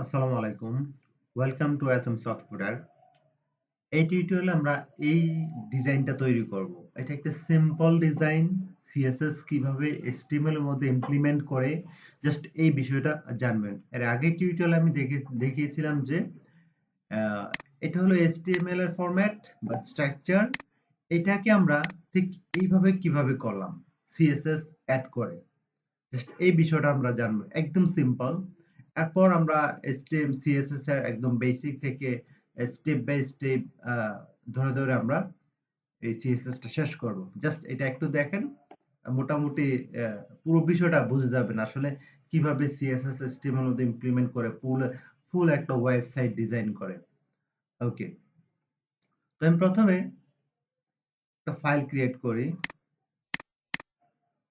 আসসালামু আলাইকুম। Welcome to SM software. এই টিউটোরিয়ালে আমরা এই ডিজাইনটা তৈরি করব। এটা একটা সিম্পল ডিজাইন। সিএসএস কিভাবে এইচটিএমএল এর মধ্যে ইমপ্লিমেন্ট করে জাস্ট এই বিষয়টা জানবেন। এর আগের টিউটোরিয়ালে আমি দেখিয়েছিলাম যে আহ, এটা হলো এইচটিএমএল এর ফরম্যাট বা স্ট্রাকচার। এটাকে আমরা ঠিক এইভাবে কিভাবে করলাম সিএসএস অ্যাড করে। জাস্ট এই বিষয়টা আমরা জানবো, একদম সিম্পল। এরপর আমরা স্টেপ সিএসএস এর একদম বেসিক থেকে স্টেপ বাই স্টেপ ধরে ধরে আমরা এই সিএসএস টা শেষ করব। জাস্ট এটা একটু দেখেন, মোটামুটি পুরো বিষয়টা বুঝে যাবেন আসলে কিভাবে সিএসএস এসটিএমএল মধ্যে ইমপ্লিমেন্ট করে ফুল ফুল একটা ওয়েবসাইট ডিজাইন করে। ওকে, তো আমি প্রথমে একটা ফাইল ক্রিয়েট করি।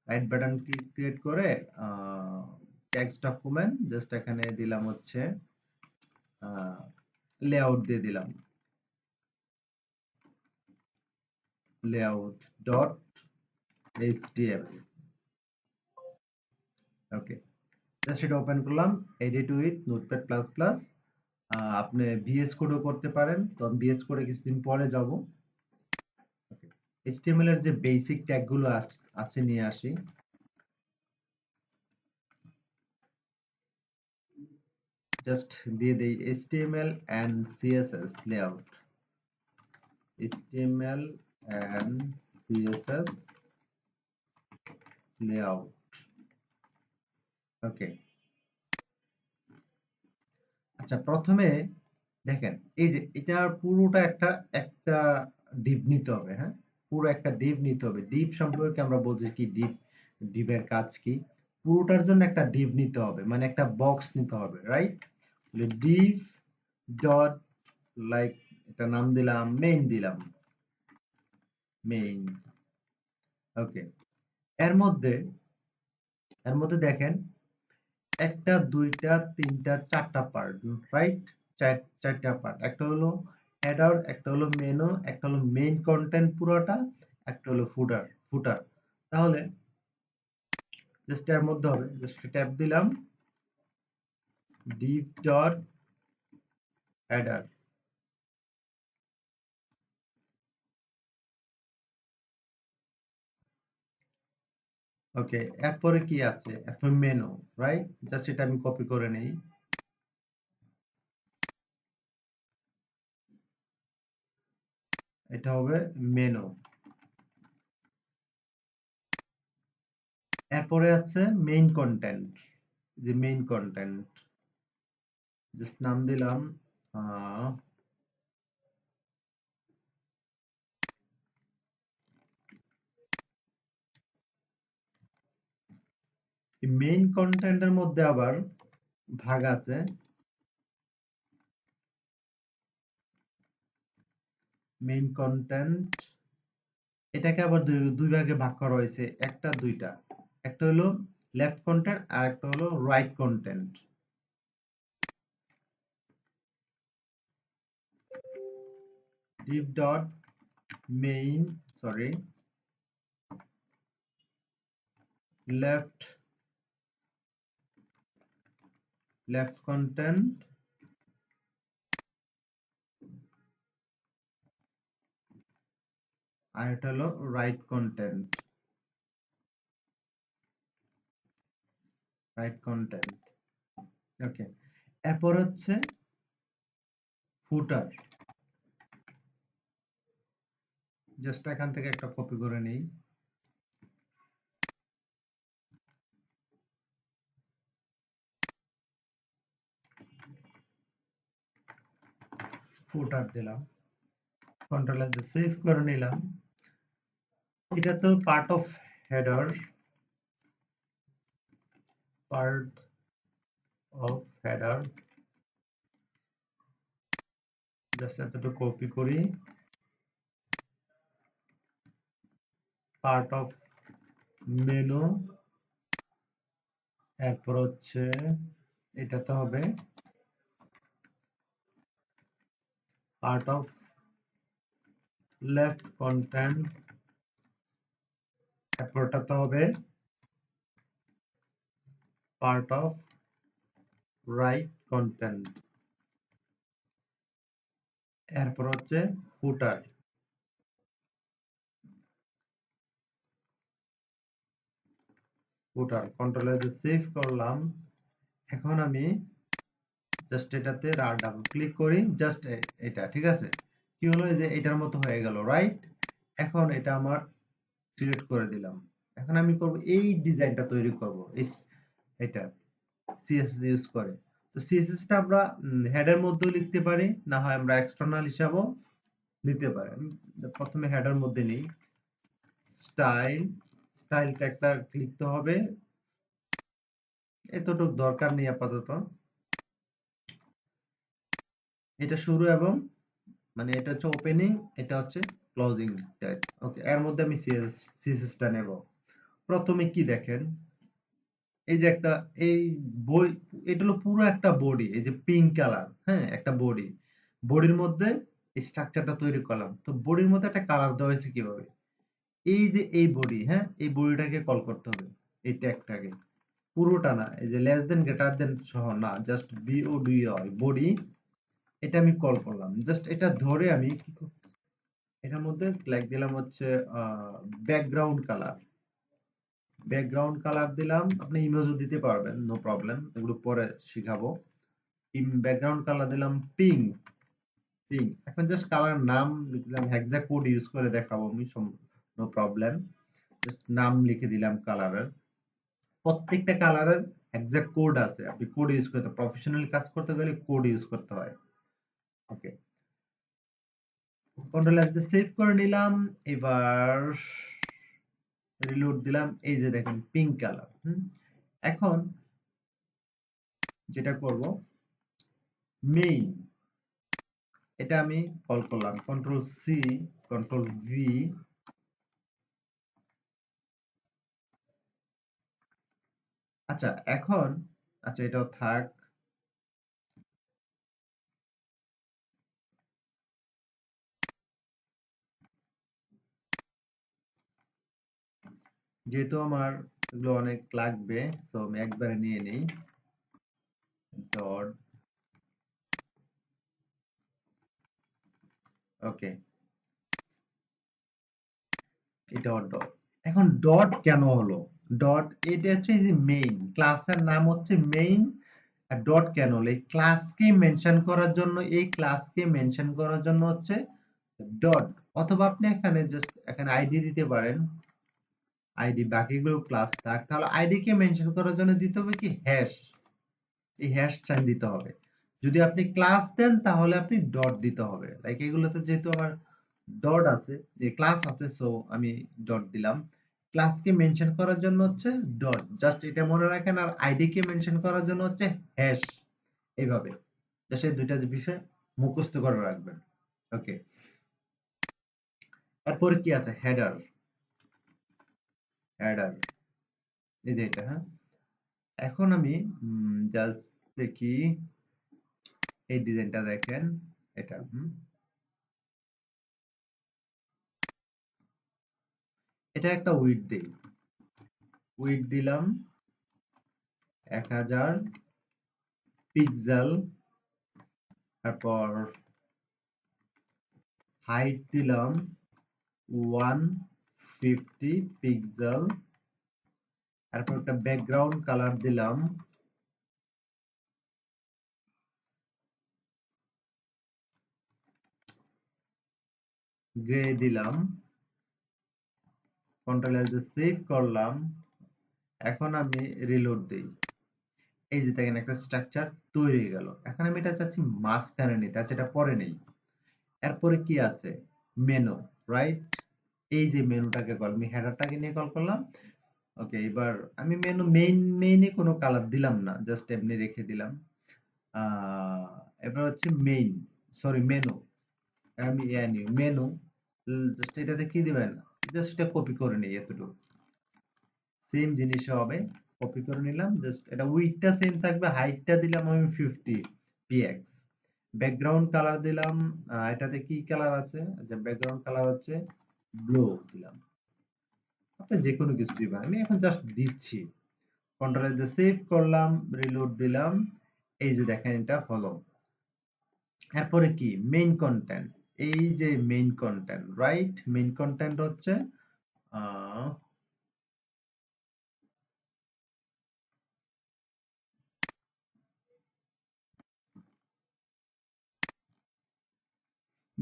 রাইট বাটন ক্রিয়েট করে টেক্সট ডকুমেন্ট জাস্ট এখানে দিলাম হচ্ছে লেআউট দিয়ে দিলাম, লেআউট ডট এইচটিএমএল। ওকে, জাস্ট এটা ওপেন করলাম, edit with notepad plus plus. আপনি ভিএস কোডও করতে পারেন, তো আমি ভিএস কোডে কিছুদিন পরে যাব। ওকে, এইচটিএমএল এর যে বেসিক ট্যাগ গুলো আছে নিয়ে আসি। জাস্ট দিয়ে দেই HTML and CSS layout, HTML and CSS layout. Okay, আচ্ছা প্রথমে দেখেন এই যে এটা পুরোটা একটা একটা ডিপ নিতে হবে। হ্যাঁ, পুরো একটা ডিপ নিতে হবে। ডিপ সম্পর্কে আমরা বলছি কি, ডিপ ডিপের কাজ কি, পুরোটার জন্য একটা ডিপ নিতে হবে, মানে একটা বক্স নিতে হবে, রাইট? ডিপ ডট, লাইক এটা নাম দিলাম মেইন, দিলাম মেইন। ওকে, এর মধ্যে এর মধ্যে দেখেন একটা দুইটা তিনটা চারটা পার্ট, রাইট? চারটা পার্ট, একটা হলো হেডার, একটা হলো মেনু, একটা হলো মেইন কন্টেন্ট পুরোটা, একটা হলো ফুটার ফুটার। তাহলে জাস্ট এর মধ্যে হবে, জাস্ট ট্যাব দিলাম div ডট হেডার। ওকে, এরপরে কি আছে, এখন মেনু, রাইট? জাস্ট এটা আমি কপি করে নেই। এটা হবে মেনু। এরপরে আছে মেইন কন্টেন্ট, যে মেইন কন্টেন্ট জাস্ট নাম দিলাম মেইন কন্টেন্টের মধ্যে আবার ভাগ আছে। মেইন কন্টেন্ট এটাকে আবার দুই ভাগে ভাগ করা হয়েছে, একটা দুইটা। একটা হলো লেফট কন্টেন্ট আর একটা হলো right content. div dot main, sorry, left left content আর এটা হলো right content, right content. Okay, এরপর হচ্ছে ফুটার। জাস্ট এখান থেকে একটা কপি করে নেই। ফুটার দিলাম, কন্ট্রোল এস দিয়ে সেভ করে নিলাম। এটা তো part of header, part of header. Just এতটুকু কপি করি। পার্ট অফ মেনু, এরপর হচ্ছে এটাতে হবে পার্ট অফ লেফট কন্টেন্ট, এরপরটাতে হবে পার্ট অফ রাইট কন্টেন্ট, এরপর হচ্ছে ফুটার, কন্ট্রোল সেভ করলাম। এখন আমি জাস্ট এটাতে ডাবল ক্লিক করি, জাস্ট এটা ঠিক আছে। কি হলো, এই যে এটার মতো হয়ে গেল, রাইট। এখন এটা আমার সিলেক্ট করে দিলাম। এখন আমি করব এই ডিজাইনটা তৈরি করব এটা সিএসএস ইউজ করে। তো সিএসএস টা আমরা হেডের মধ্যেও লিখতে পারি, না হয় আমরা এক্সটার্নাল হিসাবেও নিতে পারি। আমি প্রথমে হেডের মধ্যে নিই, স্টাইল, স্টাইলটা একটা লিখতে হবে, এতটুকু দরকার নেই আপাতত। এটা শুরু এবং মানে এটা হচ্ছে ওপেনিং, এটা হচ্ছে ক্লোজিং ট্যাগ। ওকে, এর মধ্যে আমি সিএসএস টা নেব। প্রথমে কি দেখেন, এই যে একটা এই বই, এটা হলো পুরো একটা বডি, এই যে পিঙ্ক কালার, হ্যাঁ একটা বডি, বডির মধ্যে স্ট্রাকচারটা তৈরি করলাম। তো বডির মধ্যে একটা কালার দেওয়া হয়েছে কিভাবে, এই যে এই বডি, হ্যাঁ এই বডিটাকে কল করতে হবে, এই ট্যাগটাকে পুরোটা না, এই যে লেস দেন গ্রেটার দেন সহ না, জাস্ট বিওডি হয় বডি, এটা আমি কল করলাম। জাস্ট এটা ধরে আমি কি এটার মধ্যে লাইক দিলাম হচ্ছে ব্যাকগ্রাউন্ড কালার, ব্যাকগ্রাউন্ড কালার দিলাম। আপনি ইমেজও দিতে পারবেন, নো প্রবলেম, এগুলো পরে শিখাবো। ব্যাকগ্রাউন্ড কালার দিলাম পিঙ্ক, পিঙ্ক। এখন জাস্ট কালার নাম লিখলাম, হেক্সা কোড ইউজ করে দেখাবো আমি, নো প্রবলেম। জাস্ট নাম লিখে দিলাম কালারের। প্রত্যেকটা কালারের এক্সাক্ট কোড আছে, আপনি কোড ইউজ করতে, প্রফেশনালি কাজ করতে গেলে কোড ইউজ করতে হয়। ওকে, কন্ট্রোল এফ দিয়ে সেভ করে নিলাম। এবার রিলোড দিলাম, এই যে দেখেন পিঙ্ক কালার। এখন যেটা করব, মেইন, এটা আমি কল করলাম, কন্ট্রোল সি, কন্ট্রোল ভি। আচ্ছা এখন, আচ্ছা এটাও থাক। যেহেতু আমার এগুলো অনেক লাগবে, তো আমি একবারে নিয়ে নেই, ডট। ওকে, এটা ডট। এখন ডট কেন হলো, ডট এটা হচ্ছে যে মেইন ক্লাসের নাম হচ্ছে মেইন। আর ডট কেন হলো, এই ক্লাসকে মেনশন করার জন্য, এই ক্লাসকে মেনশন করার জন্য হচ্ছে ডট। অথবা আপনি এখানে জাস্ট এখানে আইডি দিতে পারেন, আইডি, বাকিগুলো ক্লাস থাক। তাহলে আইডি কে মেনশন করার জন্য দিতে হবে কি হ্যাশ, এই হ্যাশ চাইন দিতে হবে। যদি আপনি ক্লাস দেন তাহলে আপনি ডট দিতে হবে। লাইক এগুলোতে যেহেতু আমার ডট আছে, যে ক্লাস আছে, সো আমি ডট দিলাম। ক্লাসকে মেনশন করার জন্য হচ্ছে ডট, জাস্ট এটা মনে রাখেন। আর আইডি কে মেনশন করার জন্য হচ্ছে হ্যাশ, এইভাবে জাস্ট এই দুইটা বিষয় মুখস্থ করে রাখবেন। ওকে, তারপরে কি আছে, হেডার, হেডার, এই যে এটা, হ্যাঁ। এখন আমি জাস্ট দেখি, এই ডিজাইনটা দেখেন, এটা এটা একটা উইডথ দেই, উইডথ দিলাম 1000 পিক্সেল। তারপর হাইট দিলাম 150 পিক্সেল। তারপর একটা ব্যাকগ্রাউন্ড কালার দিলাম, গ্রে দিলাম। কন্ট্রোল এল দিয়ে সেভ করলাম। এখন আমি রিলোড দেই, এই যে দেখেন একটা স্ট্রাকচার তৈরি হয়ে গেল। এখন আমি এটা চাচ্ছি মাঝখানে নিতে, আচ্ছা এটা পরে নেই। এরপরে কি আছে, মেনু, রাইট। এই যে মেনুটাকে কল, আমি হেডারটাকে নিয়ে কল করলাম। ওকে, এবার আমি মেইনে কোনো কালার দিলাম না, জাস্ট এমনি রেখে দিলাম। আহ, এবার হচ্ছে মেইন, সরি মেনু, আমি মেনু, জাস্ট এটাতে কি দিবেন, জাস্ট এটা কপি করে নিই, এতটুকু সেম জিনিস হবে, কপি করে নিলাম। জাস্ট এটা উইডথটা সেম থাকবে, হাইটটা দিলাম আমি 50 পিএক্স। ব্যাকগ্রাউন্ড কালার দিলাম, এটাতে কি কালার আছে, আচ্ছা ব্যাকগ্রাউন্ড কালার হচ্ছে ব্লু দিলাম। আপনি যে কোনো কিছু দিবেন, আমি এখন জাস্ট দিচ্ছি। কন্ট্রোল দিয়ে সেভ করলাম, রিলোড দিলাম। এই যে দেখেন এটা হলো। এরপরে কি মেইন কন্টেন্ট, এই যে main content, right? Main content হচ্ছে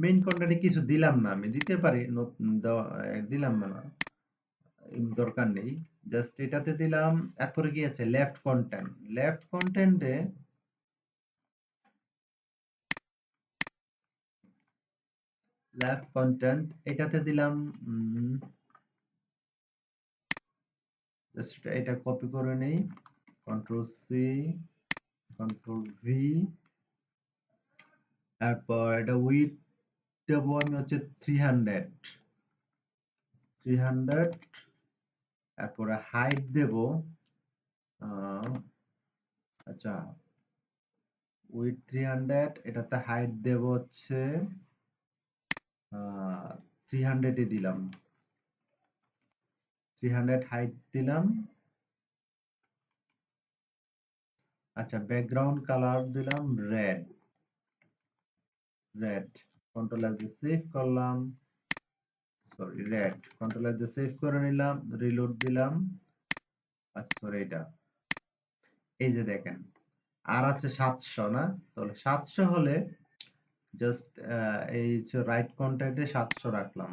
মেইন কন্টেন্টে কিছু দিলাম না, আমি দিতে পারি, দিলাম না, দরকার নেই, জাস্ট এটাতে দিলাম। এরপরে কি আছে লেফট কন্টেন্ট, লেফট কন্টেন্টে লেফট কন্টেন্ট এটাতে দিলাম জাস্ট এটা কপি করে নেই, কন্ট্রোল সি, কন্ট্রোল ভি, তারপর এটা উইথ দেবো আমি হচ্ছে 300, 300, তারপরে হাইট দেব আচ্ছা উইথ 300, এটাতে হাইট দেব হচ্ছে 300 এ দিলাম, 300 হাইট দিলাম। আচ্ছা ব্যাকগ্রাউন্ড কালার দিলাম রেড, রেড, কন্ট্রোল এস দিয়ে সেভ করলাম, সরি রেড, কন্ট্রোল এস দিয়ে সেভ করে নিলাম, রিলোড দিলাম। আচ্ছা সরি এটা, এই যে দেখেন আর আছে 700 না, তাহলে 700 হলে জাস্ট এই রাইট কন্ট্যাক্টে 700 রাখলাম,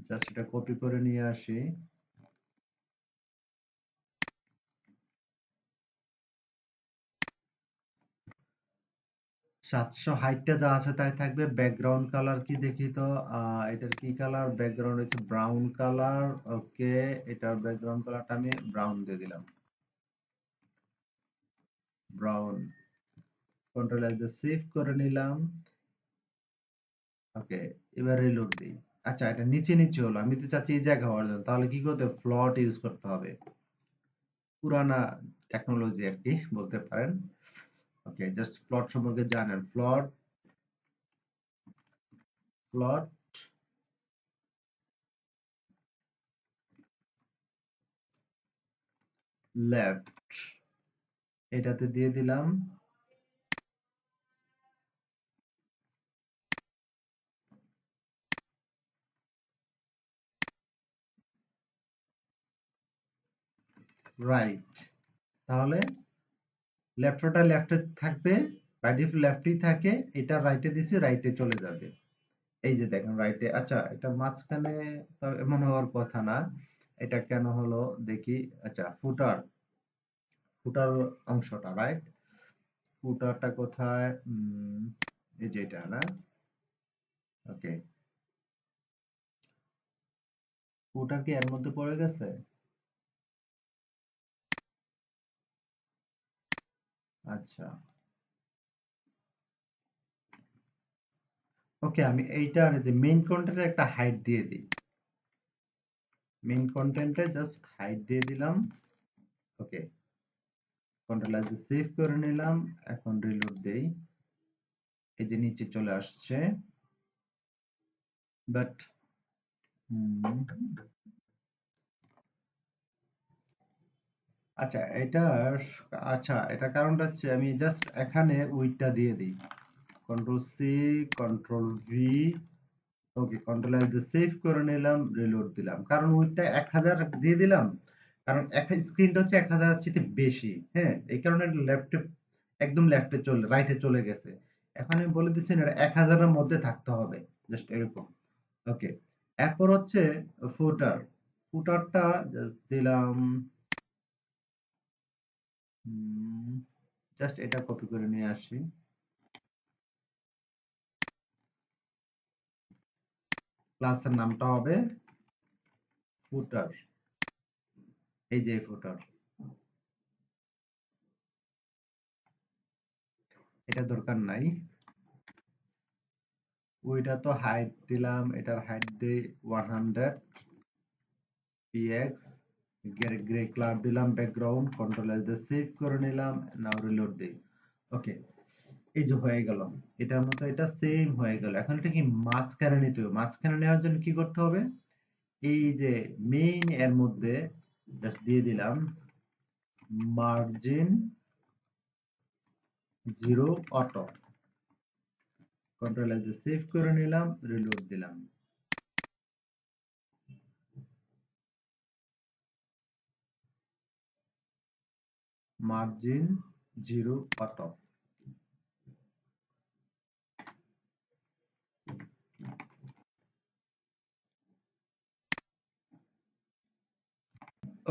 জাস্ট এটা কপি করে নিয়ে আসি। 700 হাইটটা যা আছে তাই থাকবে। ব্যাকগ্রাউন্ড কালার কি দেখি তো, এটার কি কালার, ব্যাকগ্রাউন্ড হচ্ছে ব্রাউন কালার। ওকে, এটার ব্যাকগ্রাউন্ড কালারটা আমি ব্রাউন দিয়ে দিলাম, ব্রাউন, কন্ট্রোল এস দিয়ে সেভ করে নিলাম। ওকে, এবার রিলোড দিই। আচ্ছা এটা নিচে নিচে হলো, আমি তো চাচ্ছি এই জায়গা হওয়ার জন্য, তাহলে কি করতে হবে, ফ্লট ইউজ করতে হবে, পুরানা টেকনোলজি আর কি বলতে পারেন। ওকে, জাস্ট ফ্লট সম্পর্কে জানেন, ফ্লট, ফ্লট লেফট, এটাতে দিয়ে দিলাম রাইট, তাহলে লেফটটা লেফটে থাকবে, বাই ডিফল্ট লেফটই থাকে, এটা রাইটে দিছি রাইটে চলে যাবে। এই যে দেখেন রাইটে, আচ্ছা এটা মাঝখানে তো এমন হওয়ার কথা না, এটা কেন হলো দেখি। আচ্ছা ফুটার, ফুটার অংশটা রাইট, ফুটারটা কোথায়, এই যে এটা না, ওকে, ফুটার কি এর মধ্যে পড়ে গেছে, আচ্ছা ওকে, আমি এইটার যে মেইন কন্টেন্টের একটা হাইট দিয়ে দিই, মেইন কন্টেন্টে জাস্ট হাইট দিয়ে দিলাম। ওকে, কন্ট্রোল এস দিয়ে সেভ করে নিলাম, এখন রিলোড দেই, এই যে নিচে চলে আসছে, বাট আচ্ছা এটার, আচ্ছা এটা কারণটা হচ্ছে আমি জাস্ট এখানে উইডটা দিয়ে দিই, কন্ট্রোল সি, কন্ট্রোল ভি, ওকে, কন্ট্রোল এস দিয়ে সেভ করে নিলাম, রিলোড দিলাম, কারণ উইডটা 1000 দিয়ে দিলাম, কারণ স্ক্রিনটা হচ্ছে 1000 এর চেয়ে বেশি, হ্যাঁ এই কারণে লেফটে, একদম লেফটে চলে, রাইটে চলে গেছে। এখন আমি বলে দিচ্ছি এটা 1000 এর মধ্যে থাকতে হবে, জাস্ট এরকম। ওকে, এরপর হচ্ছে ফুটার, ফুটারটা জাস্ট দিলাম, জাস্ট এটা কপি করে নিয়ে আসি, ক্লাসের নামটা হবে ফুটার, এই যে ফুটার, এটা দরকার নাই। ওইটা তো হাইট দিলাম, এটার হাইট দেই 100 px, গ্রে কালার দিলাম ব্যাকগ্রাউন্ড, কন্ট্রোল এস দিয়ে সেভ করে নিলাম, নাও রিলোড দেই। ওকে, এই যে হয়ে গেল, এটার মতো এটা সেম হয়ে গেল। এখন এটা কি মাঝখানে নিতে হবে, মাঝখানে নেওয়ার জন্য কি করতে হবে, এই যে মেইন এর মধ্যে জাস্ট দিয়ে দিলাম মার্জিন 0 অটো, কন্ট্রোল এস দিয়ে সেভ করে নিলাম, রিলোড দিলাম। Margin 0 auto.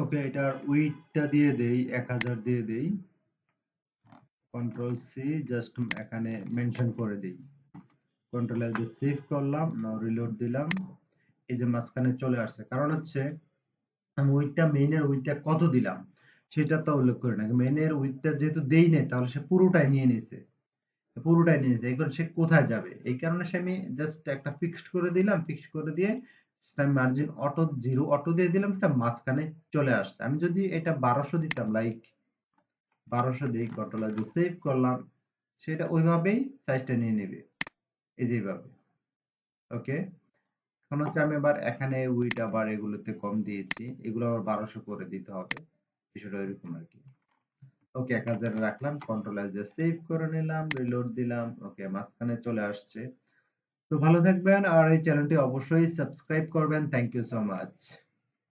ওকে, এটার উইডথটা দিয়ে দেই 1000 দিয়ে দেই, কন্ট্রোল সি জাস্ট এখানে মেনশন করে দেই, কন্ট্রোল এস দিয়ে সেভ করলাম, নাও রিলোড দিলাম। এই যে মাঝখানে চলে আসছে, কারণ হচ্ছে আমি উইডথটা মেইনের উইডথটা কত দিলাম সেটা তো উল্লেখ করি না, মেইনের উইডথটা যেহেতু দেই নাই তাহলে সে পুরোটাই নিয়ে নিছে, পুরোটাই নিয়ে নিছে, এখন সে কোথায় যাবে, এই কারণে সে আমি জাস্ট একটা ফিক্সড করে দিলাম, ফিক্সড করে দিয়ে মার্জিন অটো 0 অটো দিয়ে দিলাম, এটা মাঝখানে চলে আসছে। আমি যদি এটা 1200 দিতাম, লাইক 1200 দিই, কন্ট্রোল দিয়ে সেভ করলাম, সেটা ওইভাবেই সাইজটা নিয়ে নেবে, এই যে এইভাবে। ওকে, এখন হচ্ছে আমি আবার এখানে উইড আবার এগুলোতে কম দিয়েছি, এগুলো আবার 1200 করে দিতে হবে, বিষয়টা এরকম আর কি। ওকে, 1000 রাখলাম, কন্ট্রোল এস দিয়ে সেভ করে নিলাম, রিলোড দিলাম। ওকে, মাঝখানে চলে আসছে। তো ভালো থাকবেন আর এই চ্যানেলটি অবশ্যই সাবস্ক্রাইব করবেন। Thank you so much.